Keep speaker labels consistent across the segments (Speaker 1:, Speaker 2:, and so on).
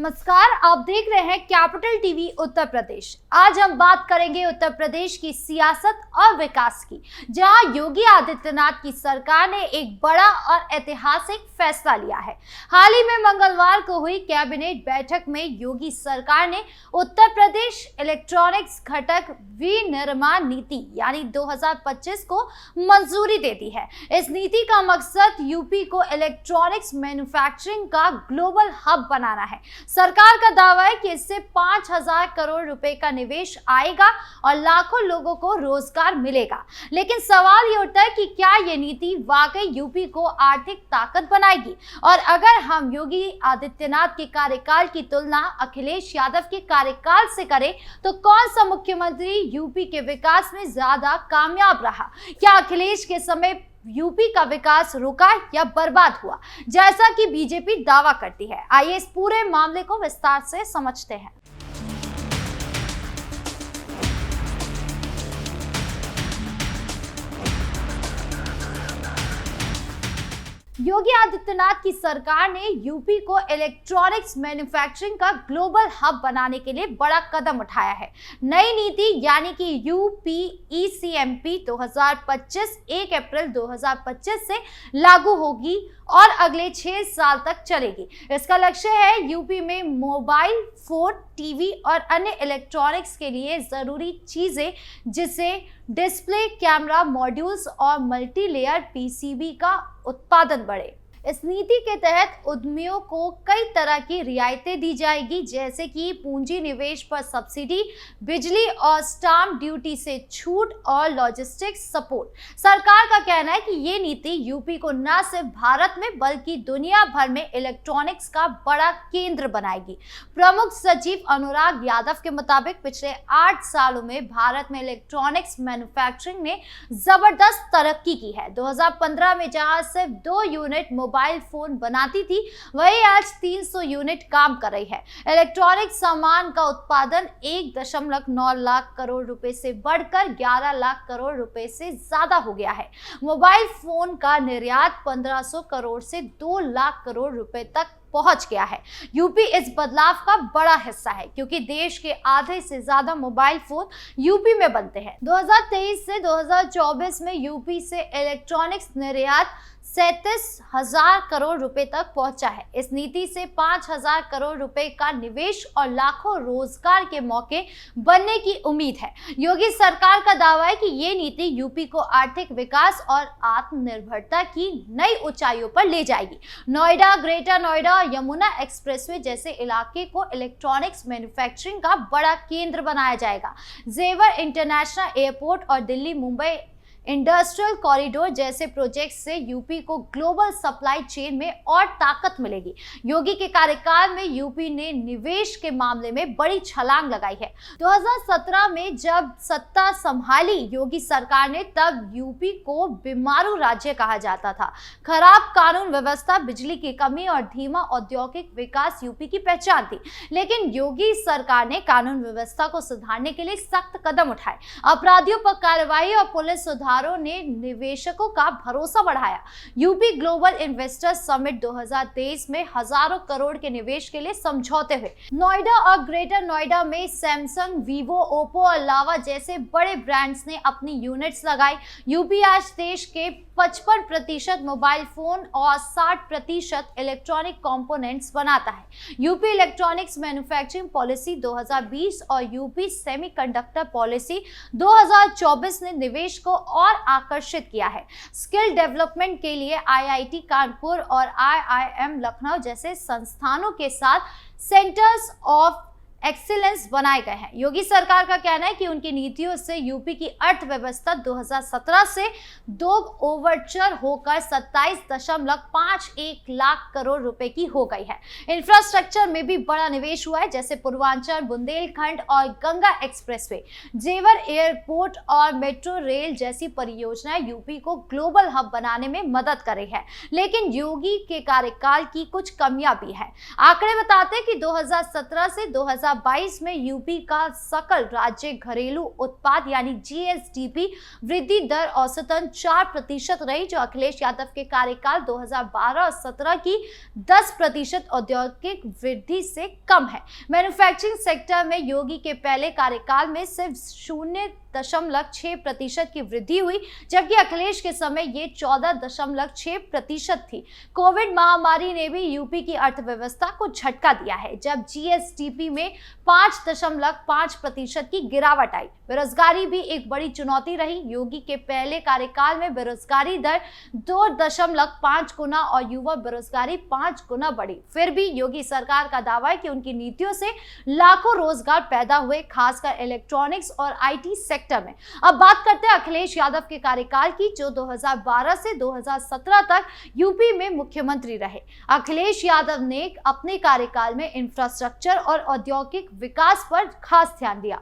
Speaker 1: नमस्कार, आप देख रहे हैं कैपिटल टीवी उत्तर प्रदेश। आज हम बात करेंगे उत्तर प्रदेश की सियासत और विकास की, जहां योगी आदित्यनाथ की सरकार ने एक बड़ा और ऐतिहासिक फैसला लिया है। हाल ही में मंगलवार को हुई कैबिनेट बैठक में योगी सरकार ने उत्तर प्रदेश इलेक्ट्रॉनिक्स घटक विनिर्माण नीति यानी 2025 को मंजूरी दे दी है। इस नीति का मकसद यूपी को इलेक्ट्रॉनिक्स मैन्युफैक्चरिंग का ग्लोबल हब बनाना है। सरकार का दावा है कि इससे 5,000 करोड़ रुपए का निवेश आएगा और लाखों लोगों को रोजगार मिलेगा। लेकिन सवाल ये उठता है कि क्या ये नीति वाकई यूपी को आर्थिक ताकत बनाएगी? और अगर हम योगी आदित्यनाथ के कार्यकाल की तुलना अखिलेश यादव के कार्यकाल से करें तो कौन सा मुख्यमंत्री यूपी के विकास में ज्यादा कामयाब रहा? क्या अखिलेश के समय यूपी का विकास रुका या बर्बाद हुआ, जैसा कि बीजेपी दावा करती है? आइए इस पूरे मामले को विस्तार से समझते हैं। योगी आदित्यनाथ की सरकार ने यूपी को इलेक्ट्रॉनिक्स मैन्युफैक्चरिंग का ग्लोबल हब बनाने के लिए बड़ा कदम उठाया है। नई नीति यानी कि यूपीईसीएमपी 2025 1 अप्रैल 2025 से लागू होगी और अगले 6 साल तक चलेगी। इसका लक्ष्य है यूपी में मोबाइल फोन, टीवी और अन्य इलेक्ट्रॉनिक्स के लिए जरूरी चीजें जिसे डिस्प्ले, कैमरा मॉड्यूल्स और मल्टी लेयर पीसीबी का उत्पादन बढ़े। इस नीति के तहत उद्यमियों को कई तरह की रियायतें दी जाएगी, जैसे कि पूंजी निवेश पर सब्सिडी, बिजली और स्टाम्प ड्यूटी से छूट और लॉजिस्टिक्स सपोर्ट। सरकार का कहना है कि ये नीति यूपी को न सिर्फ भारत में बल्कि दुनिया भर में इलेक्ट्रॉनिक्स का बड़ा केंद्र बनाएगी। प्रमुख सचिव अनुराग यादव के मुताबिक पिछले 8 सालों में भारत में इलेक्ट्रॉनिक्स मैन्युफैक्चरिंग ने जबरदस्त तरक्की की है। 2015 में जहां सिर्फ 2 यूनिट मोबाइल फोन बनाती थी, वही आज 300 यूनिट काम कर रही है। इलेक्ट्रॉनिक सामान का उत्पादन 1.9 लाख करोड़ रुपए से बढ़कर 11 लाख करोड़ रुपए से ज्यादा हो गया है। मोबाइल फोन का निर्यात 1500 करोड़ से 2 लाख करोड़ रुपए तक पहुंच गया है। यूपी इस बदलाव का बड़ा हिस्सा है क्योंकि देश के आधे से ज्यादा मोबाइल फोन यूपी में बनते हैं। 2023 से 2024 में यूपी से इलेक्ट्रॉनिक्स निर्यात 37,000 करोड़ रुपए तक पहुंचा है। इस नीति से 5,000 करोड़ रुपए का निवेश और लाखों रोजगार के मौके बनने की उम्मीद है। योगी सरकार का दावा है कि ये नीति यूपी को आर्थिक विकास और आत्मनिर्भरता की नई ऊंचाइयों पर ले जाएगी। नोएडा, ग्रेटर नोएडा और यमुना एक्सप्रेसवे जैसे इलाके को इलेक्ट्रॉनिक्स मैन्युफैक्चरिंग का बड़ा केंद्र बनाया जाएगा। जेवर इंटरनेशनल एयरपोर्ट और दिल्ली मुंबई इंडस्ट्रियल कॉरिडोर जैसे प्रोजेक्ट से यूपी को ग्लोबल सप्लाई चेन में और ताकत मिलेगी। योगी के कार्यकाल में यूपी ने निवेश के मामले में बड़ी छलांग लगाई है। 2017 में जब सत्ता संभाली योगी सरकार ने, तब यूपी को बीमारू राज्य कहा जाता था। खराब कानून व्यवस्था, बिजली की कमी और धीमा औद्योगिक विकास यूपी की पहचान थी। लेकिन योगी सरकार ने कानून व्यवस्था को सुधारने के लिए सख्त कदम उठाए। अपराधियों पर कार्रवाई और पुलिस ने निवेशकों का भरोसा बढ़ाया। यूपी ग्लोबल इन्वेस्टर्स समिट 2023 में हजारों करोड़ के निवेश के लिए समझौते हुए। नोएडा और ग्रेटर नोएडा में सैमसंग, वीवो, ओप्पो और लावा जैसे बड़े ब्रांड्स ने अपनी यूनिट्स लगाई। यूपी आज देश के 55% मोबाइल फोन और 60% इलेक्ट्रॉनिक कंपोनेंट्स बनाता है। यूपी इलेक्ट्रॉनिक्स मैन्युफैक्चरिंग पॉलिसी 2020 और यूपी सेमीकंडक्टर पॉलिसी 2024 ने निवेश को और आकर्षित किया है। स्किल डेवलपमेंट के लिए आईआईटी कानपुर और आईआईएम लखनऊ जैसे संस्थानों के साथ सेंटर्स ऑफ एक्सीलेंस बनाए गए हैं। योगी सरकार का कहना है कि उनकी नीतियों से यूपी की अर्थव्यवस्था 2017 से 2 ओवरचर होकर 27.51 लाख करोड़ रुपए की हो गई है। इंफ्रास्ट्रक्चर में भी बड़ा निवेश हुआ है, जैसे पूर्वांचल, बुंदेलखंड और गंगा एक्सप्रेसवे, जेवर एयरपोर्ट और मेट्रो रेल जैसी परियोजनाएं यूपी को ग्लोबल हब बनाने में मदद कर रही है। लेकिन योगी के कार्यकाल की कुछ कमियां भी है। आंकड़े बताते हैं कि 2017 से 2022 2022 में यूपी का सकल राज्य घरेलू उत्पाद यानी जीएसडीपी वृद्धि दर औसतन 4% रही, जो अखिलेश यादव के कार्यकाल 2012 और 17 की 10% औद्योगिक वृद्धि से कम है। मैन्युफैक्चरिंग सेक्टर में योगी के पहले कार्यकाल में सिर्फ 0.6% की वृद्धि हुई, जबकि अखिलेश के समय ये 14.6% थी। कोविड महामारी ने भी यूपी की अर्थव्यवस्था को झटका दिया है, जब जीएसडीपी में 5.5% की गिरावट आई। बेरोजगारी भी एक बड़ी चुनौती रही। योगी के पहले कार्यकाल में बेरोजगारी दर 2.5 गुना और युवा बेरोजगारी 5 गुना बढ़ी। फिर भी योगी सरकार का दावा है कि उनकी नीतियों से लाखों रोजगार पैदा हुए, खासकर इलेक्ट्रॉनिक्स और आईटी सेक्टर में। अब बात करते हैं अखिलेश यादव के कार्यकाल की, जो 2012 से 2017 तक यूपी में मुख्यमंत्री रहे। अखिलेश यादव ने अपने कार्यकाल में इंफ्रास्ट्रक्चर और औद्योगिक विकास पर खास ध्यान दिया।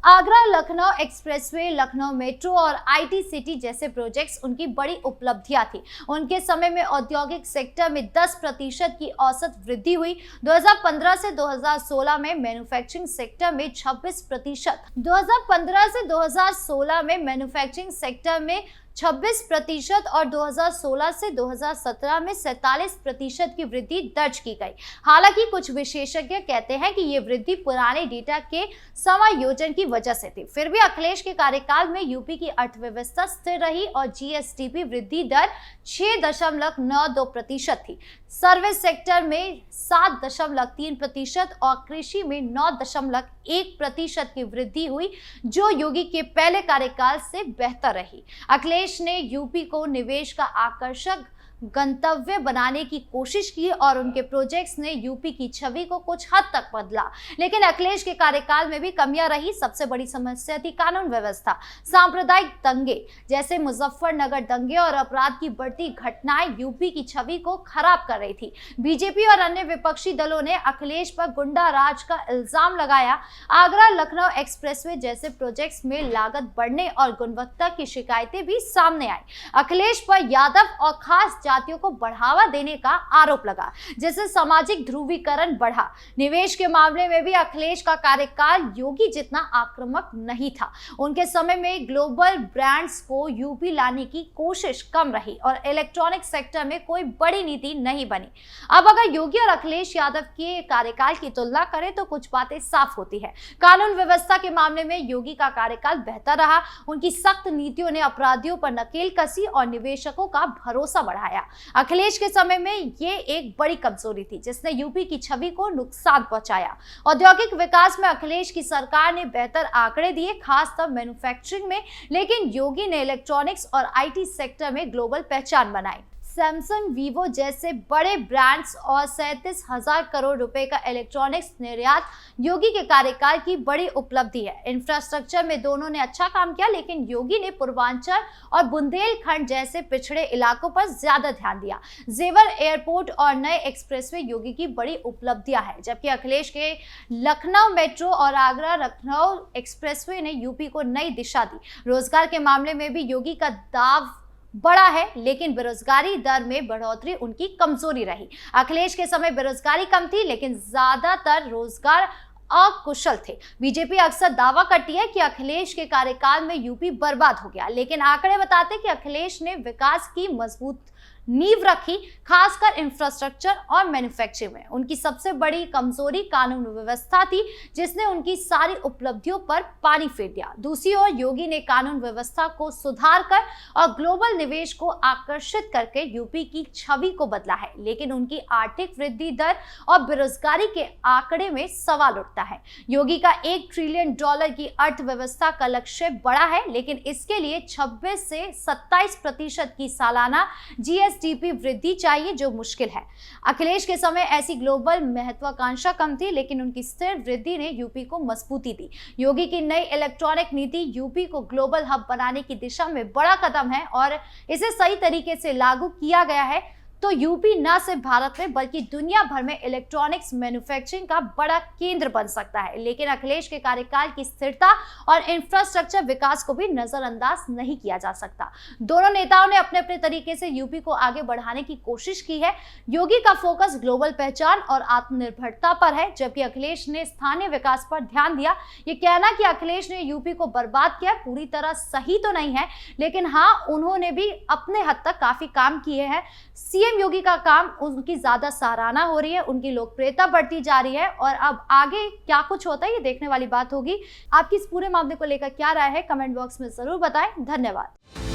Speaker 1: आगरा लखनऊ एक्सप्रेसवे, लखनऊ मेट्रो और आईटी सिटी जैसे प्रोजेक्ट्स उनकी बड़ी उपलब्धियां थी। उनके समय में औद्योगिक सेक्टर में 10% की औसत वृद्धि हुई। 2015 से 2016 में मैन्युफैक्चरिंग सेक्टर में 26%, 2015 से 2016 में मैन्युफैक्चरिंग सेक्टर में 26% और 2016 से 2017 में 47% की वृद्धि दर्ज की गई। हालांकि कुछ विशेषज्ञ कहते हैं कि ये वृद्धि पुराने डेटा के समायोजन की वजह से थी। फिर भी अखिलेश के कार्यकाल में यूपी की अर्थव्यवस्था स्थिर रही और जीएसडीपी वृद्धि दर 6.92% थी। सर्विस सेक्टर में 7.3% और कृषि में 9.1% की वृद्धि हुई, जो योगी के पहले कार्यकाल से बेहतर रही। अखिलेश ने यूपी को निवेश का आकर्षक गंतव्य बनाने की कोशिश की और उनके प्रोजेक्ट्स ने यूपी की छवि को कुछ हद तक बदला। लेकिन अखिलेश के कार्यकाल में भी कमियां रही। सबसे बड़ी समस्या थी कानून व्यवस्था। सांप्रदायिक दंगे जैसे मुजफ्फरनगर दंगे और अपराध की बढ़ती घटनाएं यूपी की छवि को खराब कर रही थी। बीजेपी और अन्य विपक्षी दलों ने अखिलेश पर गुंडा राज का इल्जाम लगाया। आगरा लखनऊ एक्सप्रेसवे जैसे प्रोजेक्ट्स में लागत बढ़ने और गुणवत्ता की शिकायतें भी सामने आई। अखिलेश पर यादव और खास जातियों को बढ़ावा देने का आरोप लगा, जिससे सामाजिक ध्रुवीकरण बढ़ा। निवेश के मामले में भी अखिलेश का कार्यकाल योगी जितना आक्रामक नहीं था। उनके समय में ग्लोबल ब्रांड्स को यूपी लाने की कोशिश कम रही और इलेक्ट्रॉनिक सेक्टर में कोई बड़ी नीति नहीं बनी। अब अगर योगी और अखिलेश यादव के कार्यकाल की तुलना करें तो कुछ बातें साफ होती है। कानून व्यवस्था के मामले में योगी का कार्यकाल बेहतर रहा। उनकी सख्त नीतियों ने अपराधियों पर नकेल कसी और निवेशकों का भरोसा बढ़ाया। अखिलेश के समय में ये एक बड़ी कमजोरी थी, जिसने यूपी की छवि को नुकसान पहुंचाया। औद्योगिक विकास में अखिलेश की सरकार ने बेहतर आंकड़े दिए, खासकर मैन्युफैक्चरिंग में, लेकिन योगी ने इलेक्ट्रॉनिक्स और आईटी सेक्टर में ग्लोबल पहचान बनाई। सैमसंग, वीवो जैसे बड़े ब्रांड्स और 37,000 करोड़ रुपए का इलेक्ट्रॉनिक्स निर्यात योगी के कार्यकाल की बड़ी उपलब्धि है। इंफ्रास्ट्रक्चर में दोनों ने अच्छा काम किया, लेकिन योगी ने पूर्वांचल और बुंदेलखंड जैसे पिछड़े इलाकों पर ज्यादा ध्यान दिया। जेवर एयरपोर्ट और नए एक्सप्रेसवे योगी की बड़ी उपलब्धियां हैं, जबकि अखिलेश के लखनऊ मेट्रो और आगरा लखनऊ एक्सप्रेसवे ने यूपी को नई दिशा दी। रोजगार के मामले में भी योगी का दाव बड़ा है, लेकिन बेरोजगारी दर में बढ़ोतरी उनकी कमजोरी रही। अखिलेश के समय बेरोजगारी कम थी, लेकिन ज्यादातर रोजगार अकुशल थे। बीजेपी अक्सर दावा करती है कि अखिलेश के कार्यकाल में यूपी बर्बाद हो गया, लेकिन आंकड़े बताते हैं कि अखिलेश ने विकास की मजबूत नींव रखी, खासकर इंफ्रास्ट्रक्चर और मैन्युफैक्चरिंग में। उनकी सबसे बड़ी कमजोरी कानून व्यवस्था थी, जिसने उनकी सारी उपलब्धियों पर पानी फेर दिया। दूसरी ओर योगी ने कानून व्यवस्था को सुधार कर और ग्लोबल निवेश को आकर्षित करके यूपी की छवि को बदला है, लेकिन उनकी आर्थिक वृद्धि दर और बेरोजगारी के आंकड़े में सवाल उठता है। योगी का $1 ट्रिलियन की अर्थव्यवस्था का लक्ष्य बड़ा है, लेकिन इसके लिए 26 से 27% की सालाना जीएसडीपी वृद्धि चाहिए, जो मुश्किल है। अखिलेश के समय ऐसी ग्लोबल महत्वाकांक्षा कम थी, लेकिन उनकी स्थिर वृद्धि ने यूपी को मजबूती दी। योगी की नई इलेक्ट्रॉनिक नीति यूपी को ग्लोबल हब बनाने की दिशा में बड़ा कदम है और इसे सही तरीके से लागू किया गया है तो यूपी न सिर्फ भारत में बल्कि दुनिया भर में इलेक्ट्रॉनिक्स मैन्युफैक्चरिंग का बड़ा केंद्र बन सकता है। लेकिन अखिलेश के कार्यकाल की स्थिरता और इंफ्रास्ट्रक्चर विकास को भी नजरअंदाज नहीं किया जा सकता। दोनों नेताओं ने अपने अपने तरीके से यूपी को आगे बढ़ाने की कोशिश की है। योगी का फोकस ग्लोबल पहचान और आत्मनिर्भरता पर है, जबकि अखिलेश ने स्थानीय विकास पर ध्यान दिया। ये कहना कि अखिलेश ने यूपी को बर्बाद किया पूरी तरह सही तो नहीं है, लेकिन हाँ, उन्होंने भी अपने हद तक काफी काम किए हैं। सीएम योगी का काम उनकी ज्यादा सराहना हो रही है, उनकी लोकप्रियता बढ़ती जा रही है और अब आगे क्या कुछ होता है ये देखने वाली बात होगी। आपकी इस पूरे मामले को लेकर क्या राय है, कमेंट बॉक्स में जरूर बताएं। धन्यवाद।